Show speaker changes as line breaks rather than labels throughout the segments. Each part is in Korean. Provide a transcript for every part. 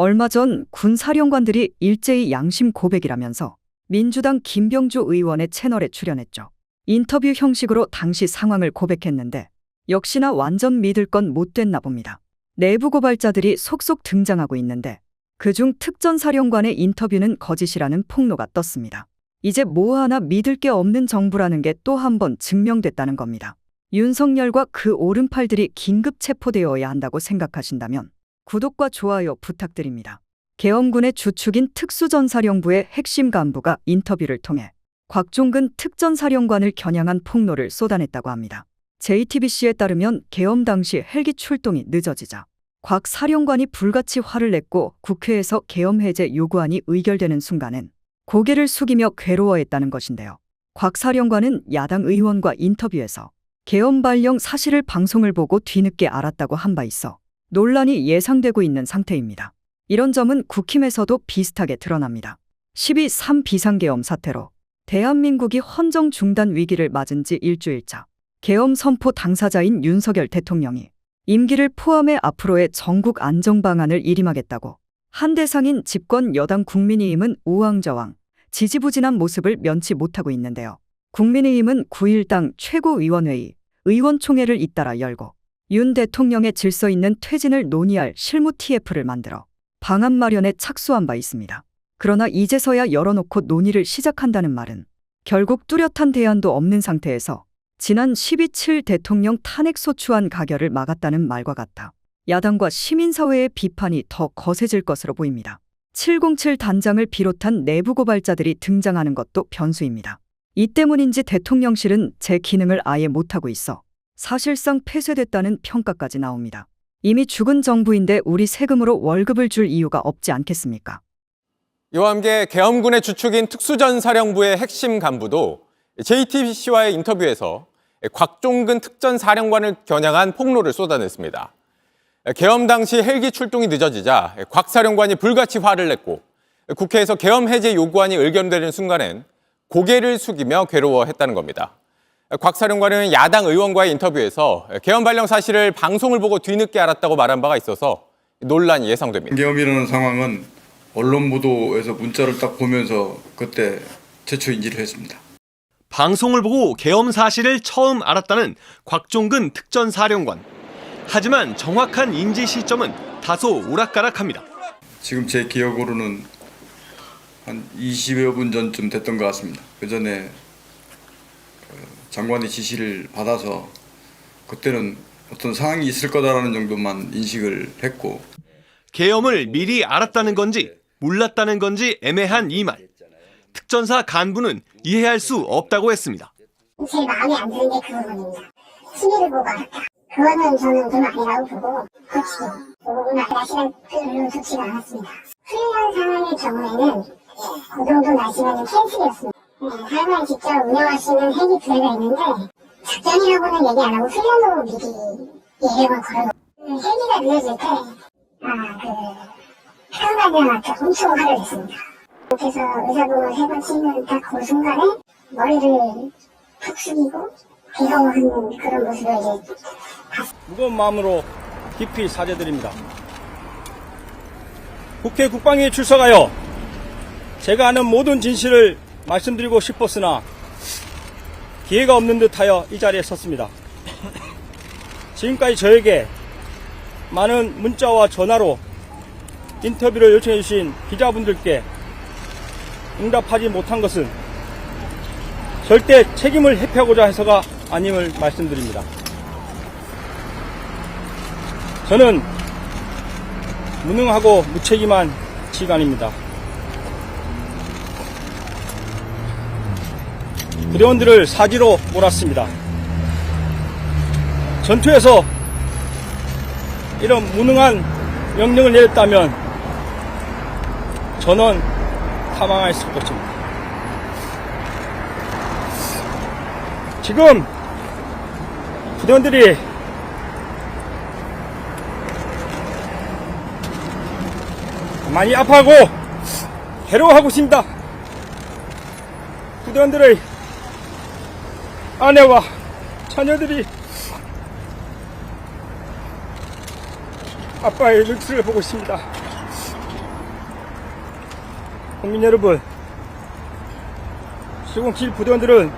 얼마 전 군 사령관들이 일제히 양심 고백이라면서 민주당 김병주 의원의 채널에 출연했죠. 인터뷰 형식으로 당시 상황을 고백했는데 역시나 완전 믿을 건 못 됐나 봅니다. 내부 고발자들이 속속 등장하고 있는데 그중 특전사령관의 인터뷰는 거짓이라는 폭로가 떴습니다. 이제 뭐 하나 믿을 게 없는 정부라는 게 또 한 번 증명됐다는 겁니다. 윤석열과 그 오른팔들이 긴급 체포되어야 한다고 생각하신다면 구독과 좋아요 부탁드립니다. 계엄군의 주축인 특수전사령부의 핵심 간부가 인터뷰를 통해 곽종근 특전사령관을 겨냥한 폭로를 쏟아냈다고 합니다. JTBC에 따르면 계엄 당시 헬기 출동이 늦어지자 곽 사령관이 불같이 화를 냈고 국회에서 계엄 해제 요구안이 의결되는 순간엔 고개를 숙이며 괴로워했다는 것인데요. 곽 사령관은 야당 의원과 인터뷰에서 계엄 발령 사실을 방송을 보고 뒤늦게 알았다고 한 바 있어 논란이 예상되고 있는 상태입니다. 이런 점은 국힘에서도 비슷하게 드러납니다. 12.3 비상계엄 사태로 대한민국이 헌정 중단 위기를 맞은 지 일주일차. 계엄 선포 당사자인 윤석열 대통령이 임기를 포함해 앞으로의 전국 안정 방안을 일임하겠다고 한대상인 집권 여당 국민의힘은 우왕좌왕 지지부진한 모습을 면치 못하고 있는데요. 국민의힘은 9일 당 최고위원회의, 의원총회를 잇따라 열고 윤 대통령의 질서 있는 퇴진을 논의할 실무 TF를 만들어 방안 마련에 착수한 바 있습니다. 그러나 이제서야 열어놓고 논의를 시작한다는 말은 결국 뚜렷한 대안도 없는 상태에서 지난 12.7 대통령 탄핵소추안 가결을 막았다는 말과 같아 야당과 시민사회의 비판이 더 거세질 것으로 보입니다. 707 단장을 비롯한 내부 고발자들이 등장하는 것도 변수입니다. 이 때문인지 대통령실은 제 기능을 아예 못하고 있어 사실상 폐쇄됐다는 평가까지 나옵니다. 이미 죽은 정부인데 우리 세금으로 월급을 줄 이유가 없지 않겠습니까?
이와 함께 계엄군의 주축인 특수전사령부의 핵심 간부도 JTBC와의 인터뷰에서 곽종근 특전사령관을 겨냥한 폭로를 쏟아냈습니다. 계엄 당시 헬기 출동이 늦어지자 곽 사령관이 불같이 화를 냈고 국회에서 계엄 해제 요구안이 의결되는 순간엔 고개를 숙이며 괴로워했다는 겁니다. 곽 사령관은 야당 의원과의 인터뷰에서 계엄 발령 사실을 방송을 보고 뒤늦게 알았다고 말한 바가 있어서 논란이 예상됩니다.
계엄이라는 상황은 언론 보도에서 문자를 딱 보면서 그때 최초 인지를 했습니다.
방송을 보고 계엄 사실을 처음 알았다는 곽종근 특전사령관. 하지만 정확한 인지 시점은 다소 오락가락합니다.
지금 제 기억으로는 한 20여 분 전쯤 됐던 것 같습니다. 그 전에 장관의 지시를 받아서 그때는 어떤 상황이 있을 거다라는 정도만 인식을 했고
계엄을 미리 알았다는 건지 몰랐다는 건지 애매한 이 말. 특전사 간부는 이해할 수 없다고 했습니다.
제일 마음에 안 드는 게 그 부분입니다. TV를 보고 알았다. 그거는 저는 좀 아니라고 보고 그렇지. 그 부분은 날씨가 별로 좋지가 않았습니다. 훈련 상황의 경우에는 그 정도 날씨면 캔슬이었습니다. 사령관이 직접 운영하시는 헬기 부대가 있는데 작전이라고는 얘기 안 하고 훈련으로 미리 얘기만 걸어놓고 헬기가 늦어질 때 사령관들한테 엄청 화를 냈습니다. 그래서 의사봉을 3번 치는 딱 그 순간에 머리를 푹 숙이고 괴로워하는 그런 모습을 이제 봤습니다.
무거운 마음으로 깊이 사죄드립니다. 국회 국방위에 출석하여 제가 아는 모든 진실을 말씀드리고 싶었으나 기회가 없는 듯하여 이 자리에 섰습니다. 지금까지 저에게 많은 문자와 전화로 인터뷰를 요청해 주신 기자분들께 응답하지 못한 것은 절대 책임을 회피하고자 해서가 아님을 말씀드립니다. 저는 무능하고 무책임한 지휘관입니다. 부대원들을 사지로 몰았습니다. 전투에서 이런 무능한 명령을 내렸다면 저는 사망했을 것입니다. 지금 부대원들이 많이 아파하고 괴로워하고 있습니다. 부대원들의 아내와 자녀들이 아빠의 눈치를 보고 있습니다. 국민 여러분, 707 부대원들은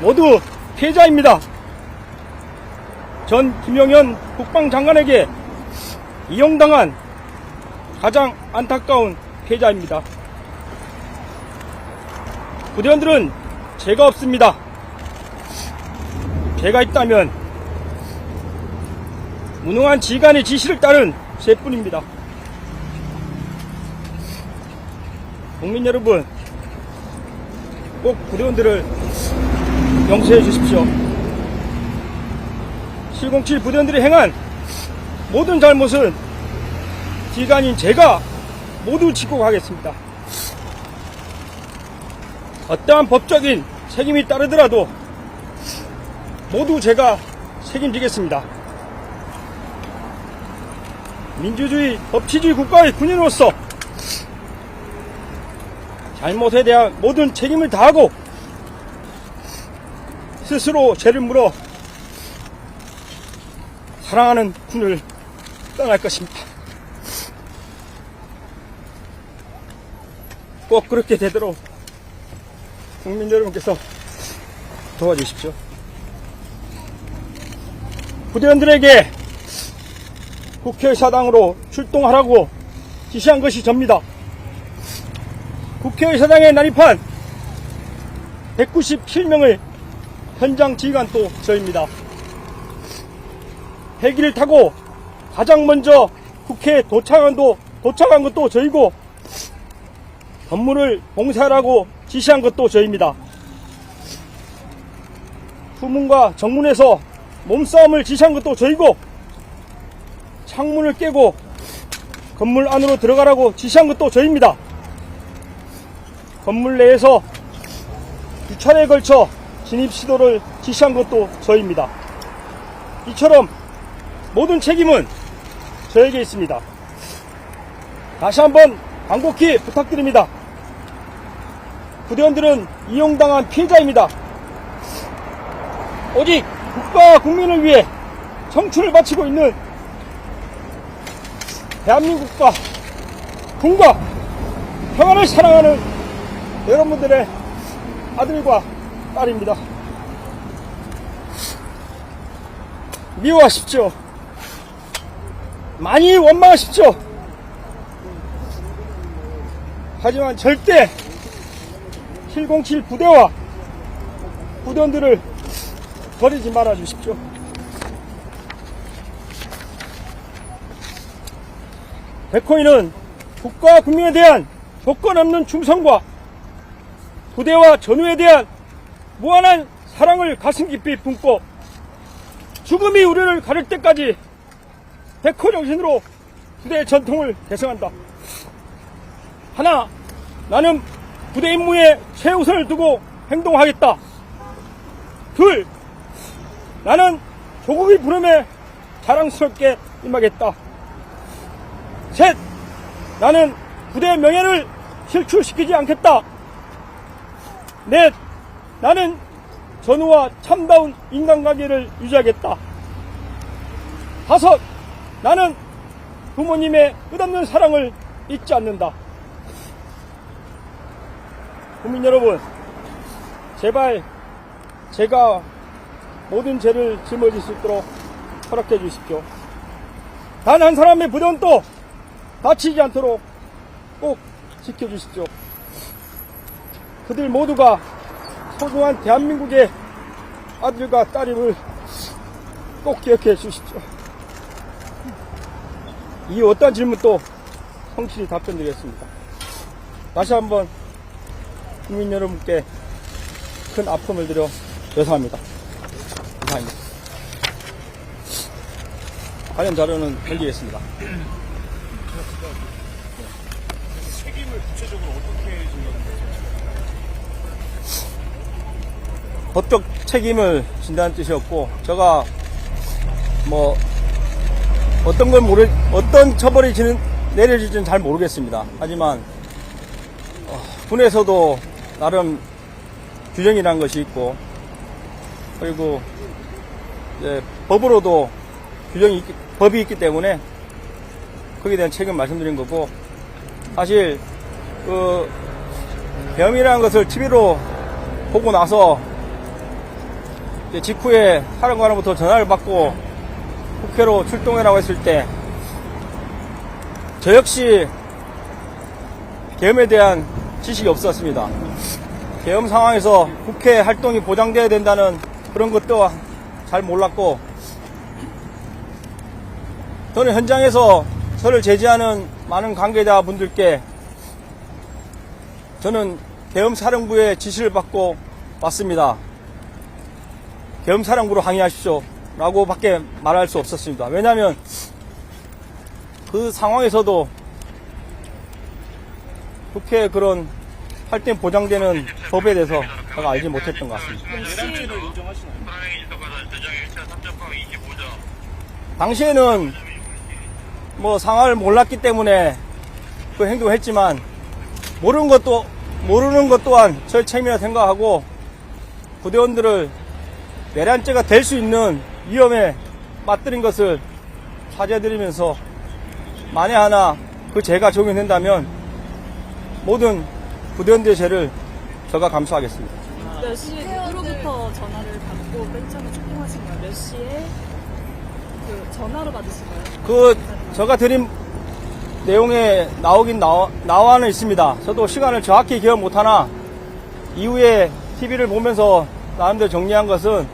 모두 피해자입니다. 전 김용현 국방장관에게 이용당한 가장 안타까운 피해자입니다. 부대원들은 죄가 없습니다. 죄가 있다면 무능한 지휘관의 지시를 따른 죄뿐입니다. 국민 여러분, 꼭 부대원들을 용서해 주십시오. 707 부대원들이 행한 모든 잘못은 지휘관인 제가 모두 짚고 가겠습니다. 어떠한 법적인 책임이 따르더라도 모두 제가 책임지겠습니다. 민주주의, 법치주의 국가의 군인으로서 잘못에 대한 모든 책임을 다하고 스스로 죄를 물어 사랑하는 군을 떠날 것입니다. 꼭 그렇게 되도록 국민 여러분께서 도와주십시오. 부대원들에게 국회의사당으로 출동하라고 지시한 것이 접니다. 국회의사당에 난입한 197명의 현장 지휘관도 저입니다. 헬기를 타고 가장 먼저 국회에 도착한 것도 저이고, 건물을 봉쇄하라고 지시한 것도 저입니다. 후문과 정문에서 몸싸움을 지시한 것도 저이고, 창문을 깨고 건물 안으로 들어가라고 지시한 것도 저입니다. 건물 내에서 2차례에 걸쳐 진입 시도를 지시한 것도 저입니다. 이처럼 모든 책임은 저에게 있습니다. 다시 한번 간곡히 부탁드립니다. 부대원들은 이용당한 피해자입니다. 오직 국가와 국민을 위해 청춘을 바치고 있는 대한민국과 군과 평화를 사랑하는 여러분들의 아들과 딸입니다. 미워하십시오. 많이 원망하십시오. 하지만 절대 707 부대와 부대원들을 버리지 말아 주십시오. 백호인은 국가와 국민에 대한 조건 없는 충성과 부대와 전우에 대한 무한한 사랑을 가슴 깊이 품고 죽음이 우리를 가릴 때까지 백호 정신으로 부대의 전통을 계승한다. 하나, 나는 부대 임무에 최우선을 두고 행동하겠다. 둘, 나는 조국의 부름에 자랑스럽게 임하겠다. 셋, 나는 부대의 명예를 실추시키지 않겠다. 넷, 나는 전우와 참다운 인간관계를 유지하겠다. 다섯, 나는 부모님의 끝없는 사랑을 잊지 않는다. 국민 여러분, 제발 제가 모든 죄를 짊어질 수 있도록 허락해 주십시오. 단 한 사람의 부대원도 다치지 않도록 꼭 지켜주십시오. 그들 모두가 소중한 대한민국의 아들과 딸임을 꼭 기억해 주십시오. 이후 어떤 질문도 성실히 답변드리겠습니다. 다시 한번 국민 여러분께 큰 아픔을 드려 죄송합니다. 이상입니다. 관련 자료는 넘기겠습니다.
책임을 구체적으로 어떻게 진다는 거죠?
법적 책임을 진다는 뜻이었고, 제가 뭐 어떤 처벌이 내려질지는 잘 모르겠습니다. 하지만 군에서도 나름 규정이라는 것이 있고, 그리고 이제 법으로도 법이 있기 때문에 거기에 대한 책임 말씀드린 거고, 사실 계엄이라는 것을 TV로 보고 나서 이제 직후에 사령관으로부터 전화를 받고 국회로 출동해라고 했을 때 저 역시 계엄에 대한 지식이 없었습니다. 계엄 상황에서 국회 활동이 보장돼야 된다는 그런 것도 잘 몰랐고, 저는 현장에서 저를 제지하는 많은 관계자분들께 저는 계엄사령부의 지시를 받고 왔습니다. 계엄사령부로 항의하십시오 라고 밖에 말할 수 없었습니다. 왜냐하면 그 상황에서도 국회 그런 활동 보장되는 법에 대해서 제가 알지 못했던 것 같습니다.
내란죄를 인정하시나요?
당시에는 뭐 상황을 몰랐기 때문에 그 행동을 했지만 모르는 것 또한 저의 책임이라 생각하고 부대원들을 내란죄가 될 수 있는 위험에 맞들인 것을 사죄드리면서 만에 하나 그 죄가 적용된다면 모든 부대원들의 죄를 제가 감수하겠습니다.
몇 시에 누구로부터 전화를 받고 맨 처음에 출동하신 거예요? 몇 시에 그 전화로 받으신 거예요?
제가 드린 내용에 나와는 있습니다. 저도 시간을 정확히 기억 못하나 이후에 TV를 보면서 나름대로 정리한 것은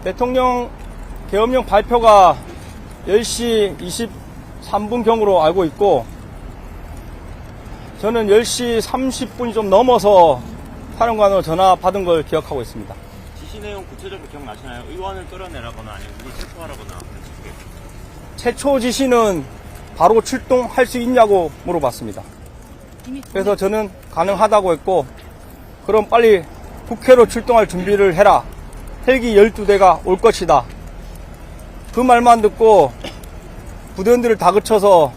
대통령 계엄령 발표가 10시 23분경으로 알고 있고, 저는 10시 30분이 좀 넘어서 사령관으로 전화 받은 걸 기억하고 있습니다.
지시 내용 구체적으로 기억나시나요? 의원을 끌어내라거나 아니면 누굴 체포하라거나.
최초 지시는 바로 출동할 수 있냐고 물어봤습니다. 그래서 저는 가능하다고 했고, 그럼 빨리 국회로 출동할 준비를 해라. 헬기 12대가 올 것이다. 그 말만 듣고 부대원들을 다그쳐서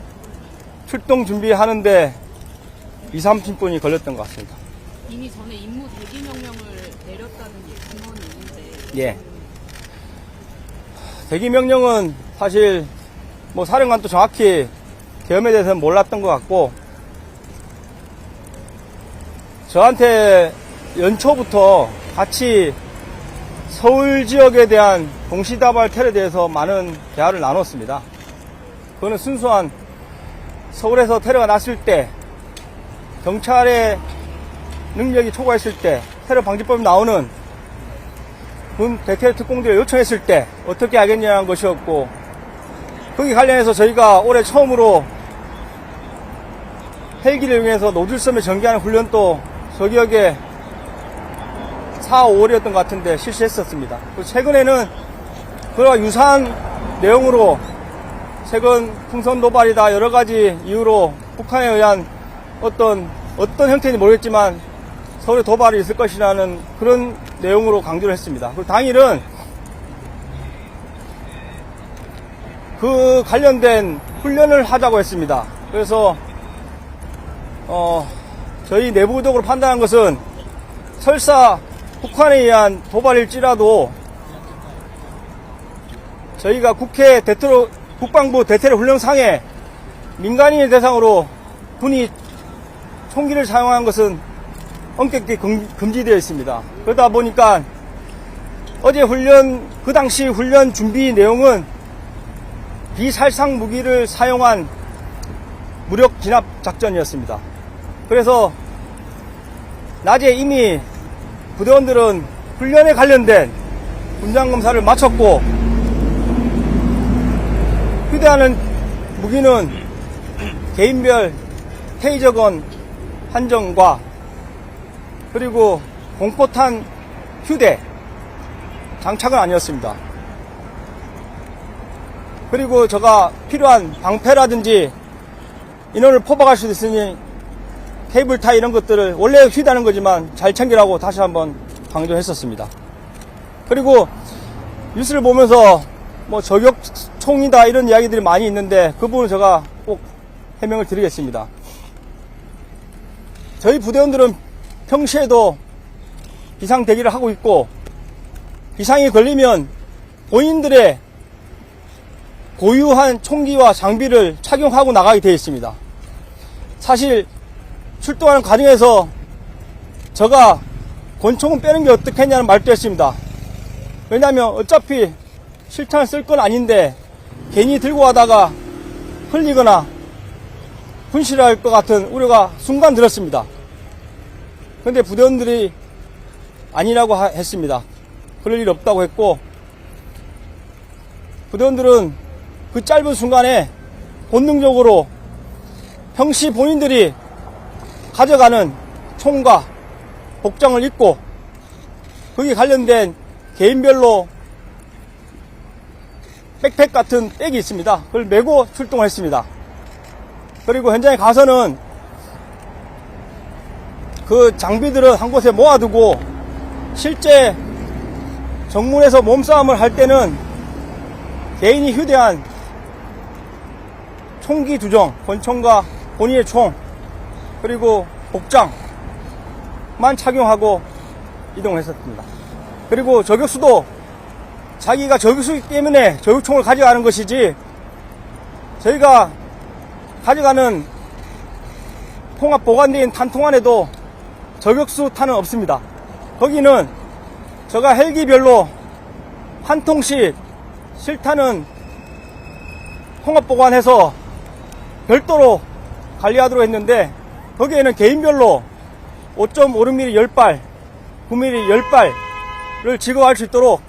출동 준비하는데 20-30분이 걸렸던 것 같습니다.
이미 전에 임무 대기 명령을 내렸다는 증언이 있는데.
예. 대기 명령은 사실 뭐 사령관도 정확히 계엄에 대해서는 몰랐던 것 같고, 저한테 연초부터 같이 서울 지역에 대한 동시다발 테러에 대해서 많은 대화를 나눴습니다. 그거는 순수한 서울에서 테러가 났을 때, 경찰의 능력이 초과했을 때, 테러 방지법이 나오는 군 대테러 특공대를 요청했을 때 어떻게 하겠냐는 것이었고, 거기 관련해서 저희가 올해 처음으로 헬기를 이용해서 노즐섬에 전개하는 훈련도 저 기억에 4, 5월이었던 것 같은데 실시했었습니다. 최근에는 그와 유사한 내용으로 최근 풍선 도발이다 여러 가지 이유로 북한에 의한 어떤 형태인지 모르겠지만 서울에 도발이 있을 것이라는 그런 내용으로 강조를 했습니다. 그리고 당일은 그 관련된 훈련을 하자고 했습니다. 그래서 저희 내부적으로 판단한 것은 설사 북한에 의한 도발일지라도 저희가 국방부 대테러 훈련상에 민간인을 대상으로 군이 총기를 사용한 것은 엄격히 금지되어 있습니다. 그러다 보니까 어제 그 당시 훈련 준비 내용은 비살상 무기를 사용한 무력 진압 작전이었습니다. 그래서 낮에 이미 부대원들은 훈련에 관련된 군장 검사를 마쳤고, 휴대하는 무기는 개인별 테이저건 한정과 그리고 공포탄 휴대 장착은 아니었습니다. 그리고 제가 필요한 방패라든지 인원을 포박할 수도 있으니 케이블 타이 이런 것들을 원래 휴대하는 거지만 잘 챙기라고 다시 한번 강조했었습니다. 그리고 뉴스를 보면서 뭐 저격총이다 이런 이야기들이 많이 있는데 그 부분은 제가 꼭 해명을 드리겠습니다. 저희 부대원들은 평시에도 비상 대기를 하고 있고, 비상이 걸리면 본인들의 고유한 총기와 장비를 착용하고 나가게 되어 있습니다. 사실 출동하는 과정에서 제가 권총은 빼는 게 어떻겠냐는 말도 했습니다. 왜냐하면 어차피 실탄을 쓸 건 아닌데 괜히 들고 가다가 흘리거나 분실할 것 같은 우려가 순간 들었습니다. 그런데 부대원들이 아니라고 했습니다. 그럴 일 없다고 했고, 부대원들은 그 짧은 순간에 본능적으로 평시 본인들이 가져가는 총과 복장을 입고 거기에 관련된 개인별로 백팩 같은 백이 있습니다. 그걸 메고 출동을 했습니다. 그리고 현장에 가서는 그 장비들은 한 곳에 모아두고 실제 정문에서 몸싸움을 할 때는 개인이 휴대한 총기 2정, 권총과 본인의 총, 그리고 복장만 착용하고 이동을 했었습니다. 그리고 저격수도 자기가 저격수이기 때문에 저격총을 가져가는 것이지, 저희가 가져가는 통합 보관된 탄통 안에도 저격수 탄은 없습니다. 거기는 제가 헬기별로 한 통씩 실탄은 통합 보관해서 별도로 관리하도록 했는데, 거기에는 개인별로 5.56mm 10발, 9mm 10발을 지급할 수 있도록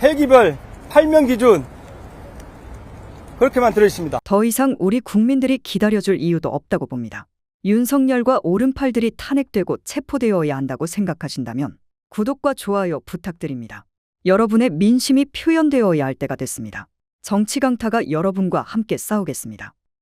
헬기별 8명 기준 그렇게만 들어있습니다.
더 이상 우리 국민들이 기다려줄 이유도 없다고 봅니다. 윤석열과 오른팔들이 탄핵되고 체포되어야 한다고 생각하신다면 구독과 좋아요 부탁드립니다. 여러분의 민심이 표현되어야 할 때가 됐습니다. 정치 강타가 여러분과 함께 싸우겠습니다.